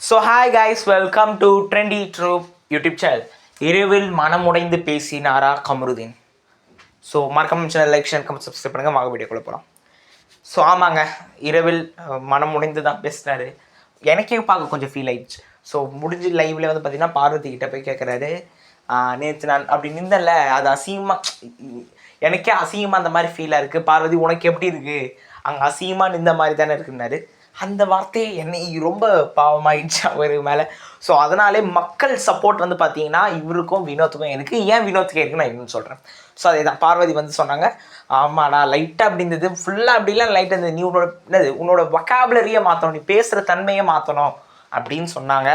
So hi guys, welcome to trendy troupe YouTube channel. இரவில் மனமுடைந்து பேசினாரா கமருதீன். ஸோ மறக்காம channel like share comment subscribe பண்ணுங்கள். வாங்க வீடியோக்குள்ளே போகலாம். ஸோ ஆமாங்க, இரவில் மனமுடைந்து தான் பேசினார். எனக்கே பார்க்க கொஞ்சம் ஃபீல் ஆயிடுச்சு. ஸோ முடிஞ்ச லைவில் வந்து பார்த்திங்கன்னா பார்வதி கிட்டே போய் கேட்குறாரு, நேற்று நான் அப்படி நின்றல, அது அசிங்கமாக, எனக்கே அசிங்கமாக அந்த மாதிரி ஃபீலாக இருக்குது. பார்வதி உனக்கு எப்படி இருக்குது, அங்கே அசிங்கமாக நின்ற மாதிரி தானே இருக்குன்னாரு. அந்த வார்த்தையை என்னை ரொம்ப பாவமாயிடுச்சு அவர் மேலே. ஸோ அதனாலே மக்கள் சப்போர்ட் வந்து பார்த்தீங்கன்னா இவருக்கும் வினோத்துக்கும் எனக்கு. ஏன் வினோத்துக்கு இருக்குன்னு நான் இன்னும் சொல்கிறேன். ஸோ அதே தான் பார்வதி வந்து சொன்னாங்க, ஆமாடா லைட்டாக அப்படி இருந்தது, ஃபுல்லாக அப்படிலாம் லைட்டாக இருந்தது, நீ உன்னோட வொக்காபுலரியை மாற்றணும், நீ பேசுகிற தன்மையை மாற்றணும் அப்படின்னு சொன்னாங்க.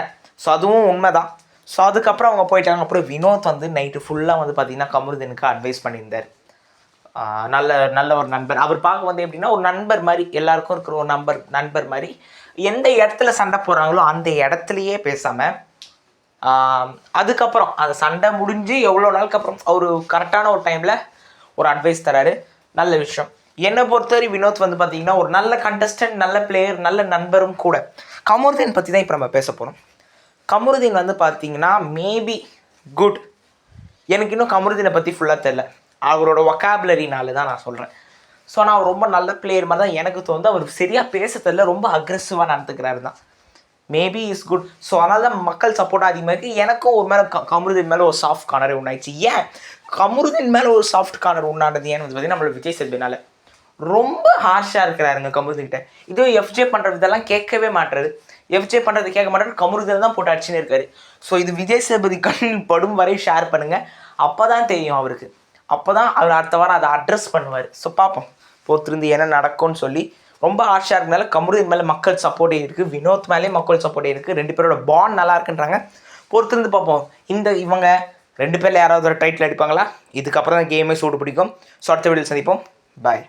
ஸோ அதுவும் உண்மை தான். ஸோ அதுக்கப்புறம் அவங்க போயிட்டாங்க. அப்புறம் வினோத் வந்து நைட்டு ஃபுல்லாக வந்து பார்த்திங்கன்னா கமருதீனுக்கு அட்வைஸ் பண்ணியிருந்தார். நல்ல ஒரு நண்பர். அவர் பார்க்க வந்து எப்படின்னா ஒரு நண்பர் மாதிரி, எல்லாருக்கும் இருக்கிற ஒரு நண்பர் மாதிரி. எந்த இடத்துல சண்டை போடுறாங்களோ அந்த இடத்துலையே பேசாமல், அதுக்கப்புறம் அந்த சண்டை முடிஞ்சு எவ்வளோ நாளுக்கு அப்புறம் அவர் கரெக்டான ஒரு டைமில் ஒரு அட்வைஸ் தராரு. நல்ல விஷயம். என்னை பொறுத்தவரை வினோத் வந்து பார்த்திங்கன்னா ஒரு நல்ல கண்டஸ்டன்ட், நல்ல பிளேயர், நல்ல நண்பரும் கூட. கமருதீன் பற்றி தான் இப்போ நம்ம பேச போகிறோம். கமருதீன் வந்து பார்த்திங்கன்னா மேபி குட். எனக்கு இன்னும் கமருதீனை பற்றி ஃபுல்லாக தெரில, அவரோட வொக்காபுலரினால தான் நான் சொல்கிறேன். ஸோ ஆனால் அவர் ரொம்ப நல்ல பிளேயர் மாதிரி தான் எனக்கு தோணுது. அவர் சரியாக பேச தெரியல, ரொம்ப அக்ரெசிவாக நடந்துக்கிறாரு தான். Maybe is good. ஸோ அதனால தான் மக்கள் சப்போர்ட் அதிகமாக இருக்குது. எனக்கும் ஒரு மேலே கமருதீன் மேலே ஒரு சாஃப்ட் கார்னர் உண்டாயிடுச்சு. ஏன் கமருதீன் மேலே ஒரு சாஃப்ட் கார்னர் உண்டானது ஏன்னு வந்து பார்த்தீங்கன்னா நம்மளோட விஜய் சேதுபதினால. ரொம்ப ஹார்ஷாக இருக்கிறாருங்க கமருதீன்கிட்ட. இதுவும் எஃப்ஜே பண்ணுறது இதெல்லாம் கேட்கவே மாட்டுறாரு. எஃப்ஜே பண்ணுறது கேட்க மாட்டாரு, கமருதீன் தான் போட்டு அடிச்சுன்னு இருக்காரு. ஸோ இது விஜய் சேதுபதி கண்ணில் படும் வரை ஷேர் பண்ணுங்கள். அப்போ தான் தெரியும் அவருக்கு. அப்போ தான் அவர் அடுத்த வாரம் அதை அட்ரஸ் பண்ணுவார். ஸோ பார்ப்போம் பொறுத்திருந்து என்ன நடக்கும்னு சொல்லி. ரொம்ப ஆஷாக இருக்கனால கமருதீன் மேலே மக்கள் சப்போர்ட்டே இருக்குது, வினோத் மேலேயும் மக்கள் சப்போர்ட்டே இருக்குது. ரெண்டு பேரோட பாண்ட் நல்லா இருக்குன்றாங்க. பொறுத்திருந்து பார்ப்போம். இவங்க ரெண்டு பேரில் யாராவது ஒரு டைட்டில் அடிப்பாங்களா? இதுக்கப்புறம் தான் கேமே சூடு பிடிக்கும். ஸோ அடுத்த வீடியோவில் சந்திப்போம். பாய்.